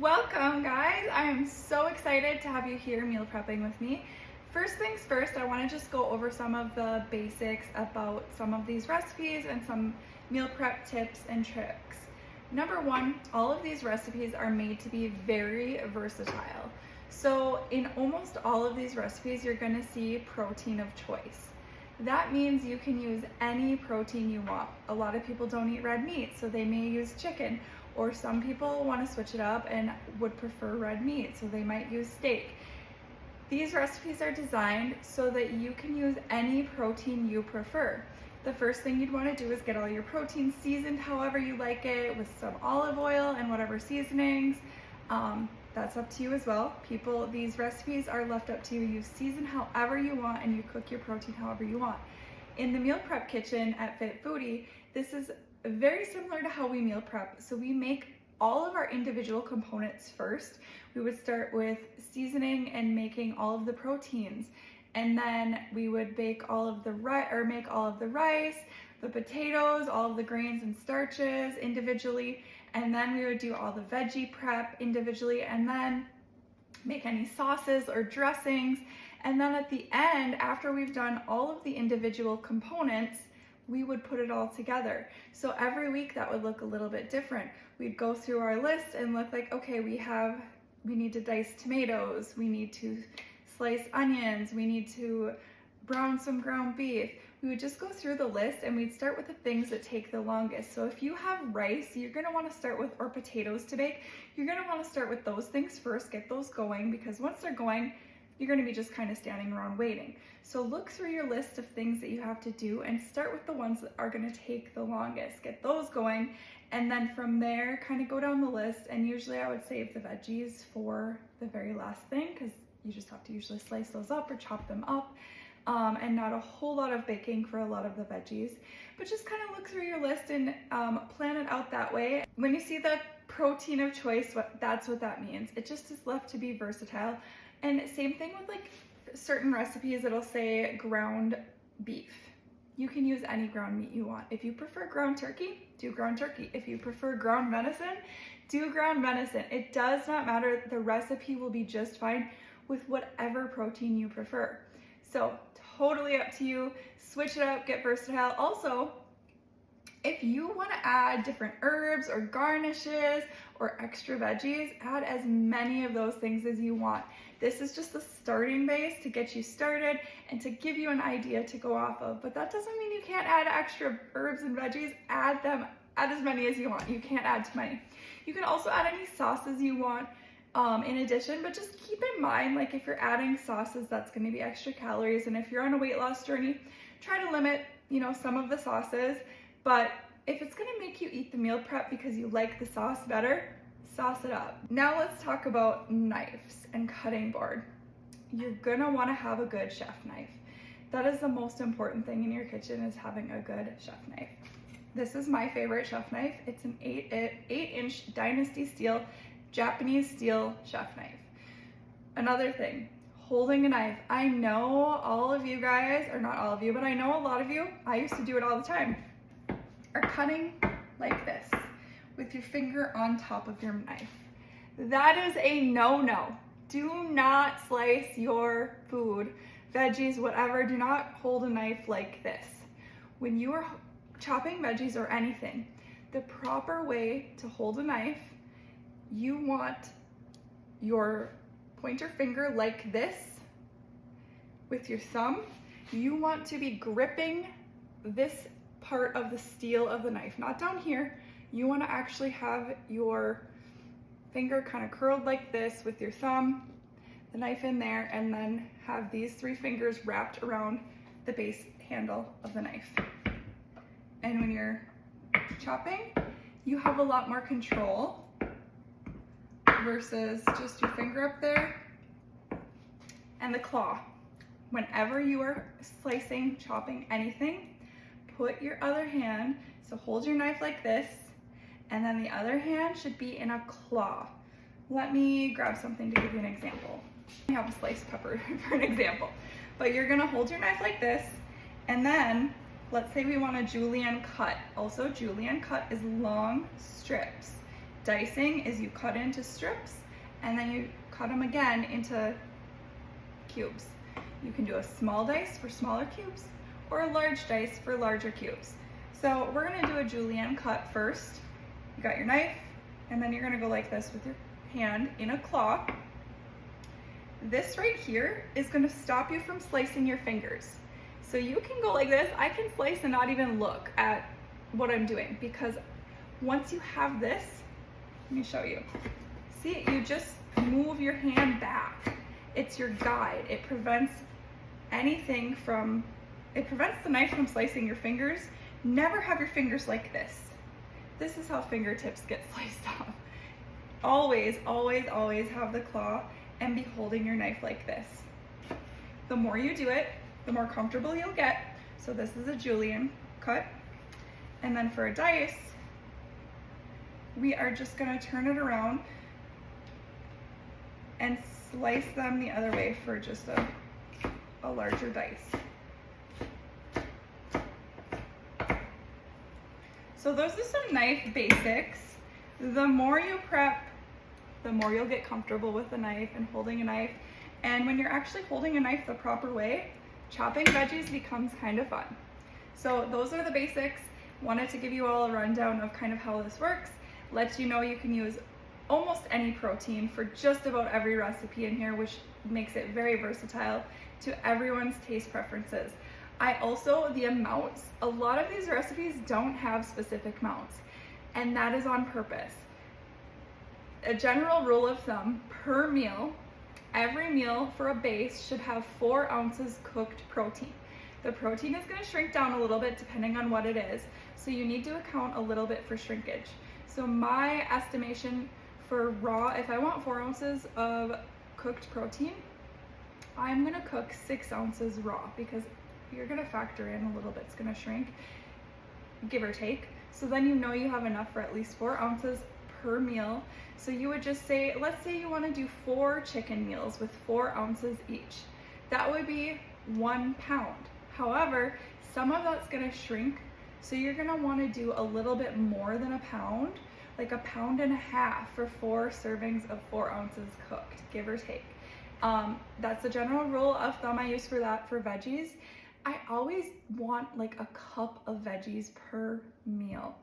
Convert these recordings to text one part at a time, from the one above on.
Welcome guys, I am so excited to have you here meal prepping with me. First things first, I want to just go over some of the basics about some of these recipes and some meal prep tips and tricks. Number one, all of these recipes are made to be very versatile. So in almost all of these recipes, you're going to see protein of choice. That means you can use any protein you want. A lot of people don't eat red meat, so they may use chicken. Or some people want to switch it up and would prefer red meat, so they might use steak. These recipes are designed so that you can use any protein you prefer. The first thing you'd want to do is get all your protein seasoned however you like it with some olive oil and whatever seasonings. That's up to you as well. These recipes are left up to you. You season however you want and you cook your protein however you want. In the meal prep kitchen at Fit Foodie, this is very similar to how we meal prep. So we make all of our individual components first. We would start with seasoning and making all of the proteins, and then we would bake all of the make all of the rice, the potatoes, all of the grains and starches individually, and then we would do all the veggie prep individually, and then make any sauces or dressings. And then at the end, after we've done all of the individual components, we would put it all together. So every week that would look a little bit different. We'd go through our list and look like, okay, we need to dice tomatoes, we need to slice onions, we need to brown some ground beef. We would just go through the list and we'd start with the things that take the longest. So if you have rice, you're gonna wanna start with, or potatoes to bake, you're gonna wanna start with those things first, get those going, because once they're going, you're gonna be just kind of standing around waiting. So look through your list of things that you have to do and start with the ones that are gonna take the longest. Get those going, and then from there, kind of go down the list, and usually I would save the veggies for the very last thing, because you just have to usually slice those up or chop them up, and not a whole lot of baking for a lot of the veggies. But just kind of look through your list and plan it out that way. When you see the protein of choice, that's what that means. It just is left to be versatile. And same thing with like certain recipes, it'll say ground beef. You can use any ground meat you want. If you prefer ground turkey, do ground turkey. If you prefer ground venison, do ground venison. It does not matter. The recipe will be just fine with whatever protein you prefer. So totally up to you. Switch it up, get versatile. Also, if you want to add different herbs or garnishes or extra veggies, add as many of those things as you want. This is just the starting base to get you started and to give you an idea to go off of. But that doesn't mean you can't add extra herbs and veggies. Add as many as you want. You can't add too many. You can also add any sauces you want in addition, but just keep in mind, like if you're adding sauces, that's going to be extra calories. And if you're on a weight loss journey, try to limit, some of the sauces. But if it's gonna make you eat the meal prep because you like the sauce better, sauce it up. Now let's talk about knives and cutting board. You're gonna wanna have a good chef knife. That is the most important thing in your kitchen, is having a good chef knife. This is my favorite chef knife. It's an 8-inch Dynasty steel, Japanese steel chef knife. Another thing, holding a knife. I know all of you guys, or not all of you, but I know a lot of you, I used to do it all the time, are cutting like this with your finger on top of your knife. That is a no-no. Do not slice your food, veggies, whatever. Do not hold a knife like this. When you are chopping veggies or anything, the proper way to hold a knife, you want your pointer finger like this with your thumb. You want to be gripping this part of the steel of the knife, not down here. You want to actually have your finger kind of curled like this with your thumb, the knife in there, and then have these 3 fingers wrapped around the base handle of the knife. And when you're chopping, you have a lot more control versus just your finger up there and the claw. Whenever you are slicing, chopping anything, put your other hand, so hold your knife like this, and then the other hand should be in a claw. Let me grab something to give you an example. I have a sliced pepper for an example. But you're gonna hold your knife like this, and then let's say we want a julienne cut. Also, julienne cut is long strips. Dicing is you cut into strips and then you cut them again into cubes. You can do a small dice for smaller cubes or a large dice for larger cubes. So we're gonna do a julienne cut first. You got your knife, and then you're gonna go like this with your hand in a claw. This right here is gonna stop you from slicing your fingers. So you can go like this. I can slice and not even look at what I'm doing, because once you have this, let me show you. See, you just move your hand back. It's your guide. It prevents anything from, it prevents the knife from slicing your fingers. Never have your fingers like this. This is how fingertips get sliced off. Always, always, always have the claw and be holding your knife like this. The more you do it, the more comfortable you'll get. So this is a julienne cut. And then for a dice, we are just gonna turn it around and slice them the other way for just a larger dice. So those are some knife basics. The more you prep, the more you'll get comfortable with the knife and holding a knife. And when you're actually holding a knife the proper way, chopping veggies becomes kind of fun. So those are the basics. Wanted to give you all a rundown of kind of how this works. Let you know you can use almost any protein for just about every recipe in here, which makes it very versatile to everyone's taste preferences. The amounts, a lot of these recipes don't have specific amounts, and that is on purpose. A general rule of thumb, per meal, every meal for a base should have 4 ounces cooked protein. The protein is going to shrink down a little bit depending on what it is, so you need to account a little bit for shrinkage. So my estimation for raw, if I want 4 ounces of cooked protein, I'm going to cook 6 ounces raw, because you're going to factor in a little bit, it's going to shrink, give or take. So then you know you have enough for at least 4 ounces per meal. So you would just say, let's say you want to do 4 chicken meals with 4 ounces each. That would be 1 pound. However, some of that's going to shrink, so you're going to want to do a little bit more than a pound, like 1.5 pounds for 4 servings of 4 ounces cooked, give or take. That's the general rule of thumb I use for that for veggies. I always want like a cup of veggies per meal.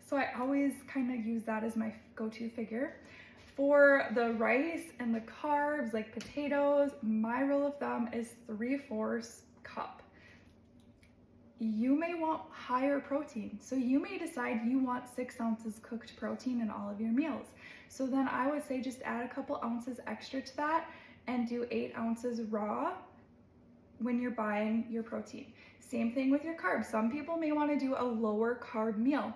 So I always kind of use that as my go-to figure. For the rice and the carbs, like potatoes, my rule of thumb is 3/4 cup. You may want higher protein. So you may decide you want 6 ounces cooked protein in all of your meals. So then I would say just add a couple ounces extra to that and do 8 ounces raw when you're buying your protein. Same thing with your carbs. Some people may want to do a lower carb meal.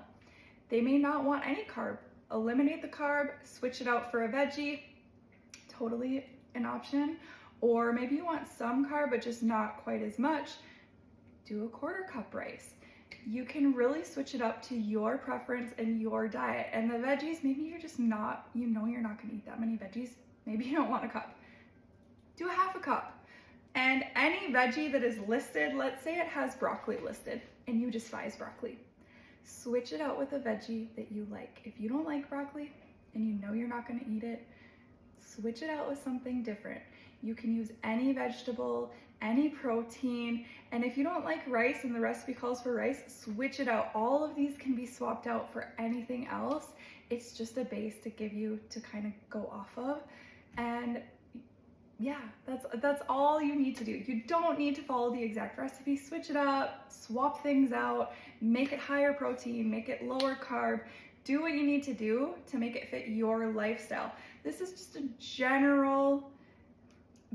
They may not want any carb. Eliminate the carb, switch it out for a veggie, totally an option. Or maybe you want some carb but just not quite as much, do a 1/4 cup rice. You can really switch it up to your preference and your diet. And the veggies, maybe you're just not, you know you're not gonna eat that many veggies. Maybe you don't want a cup. Do a 1/2 cup. And any veggie that is listed, let's say it has broccoli listed and you despise broccoli, switch it out with a veggie that you like. If you don't like broccoli and you know you're not going to eat it, switch it out with something different. You can use any vegetable, any protein, and if you don't like rice and the recipe calls for rice, switch it out. All of these can be swapped out for anything else. It's just a base to give you to kind of go off of. And yeah, that's all you need to do. You don't need to follow the exact recipe. Switch it up, swap things out, make it higher protein, make it lower carb. Do what you need to do to make it fit your lifestyle. This is just a general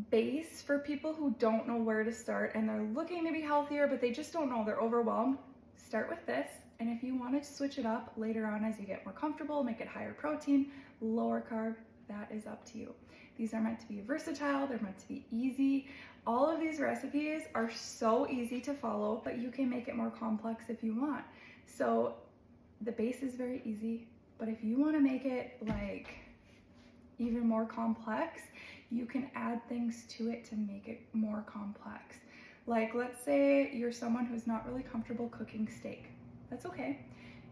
base for people who don't know where to start and they're looking to be healthier, but they just don't know, they're overwhelmed. Start with this, and if you want to switch it up later on as you get more comfortable, make it higher protein, lower carb, that is up to you. These are meant to be versatile, they're meant to be easy. All of these recipes are so easy to follow, but you can make it more complex if you want. So the base is very easy, but if you want to make it like even more complex, you can add things to it to make it more complex. Like let's say you're someone who's not really comfortable cooking steak. That's okay.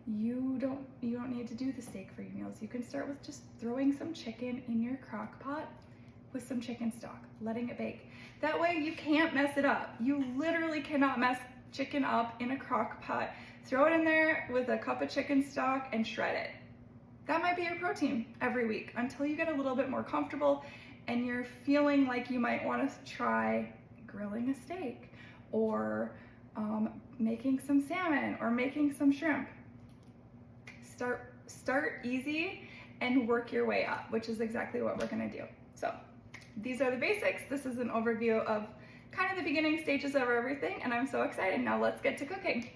you don't need to do the steak-free meals. You can start with just throwing some chicken in your crock pot with some chicken stock, letting it bake. That way you can't mess it up. You literally cannot mess chicken up in a crock pot. Throw it in there with a cup of chicken stock and shred it. That might be your protein every week until you get a little bit more comfortable and you're feeling like you might want to try grilling a steak or making some salmon or making some shrimp. Start easy and work your way up, which is exactly what we're gonna do. So these are the basics. This is an overview of kind of the beginning stages of everything, and I'm so excited. Now let's get to cooking.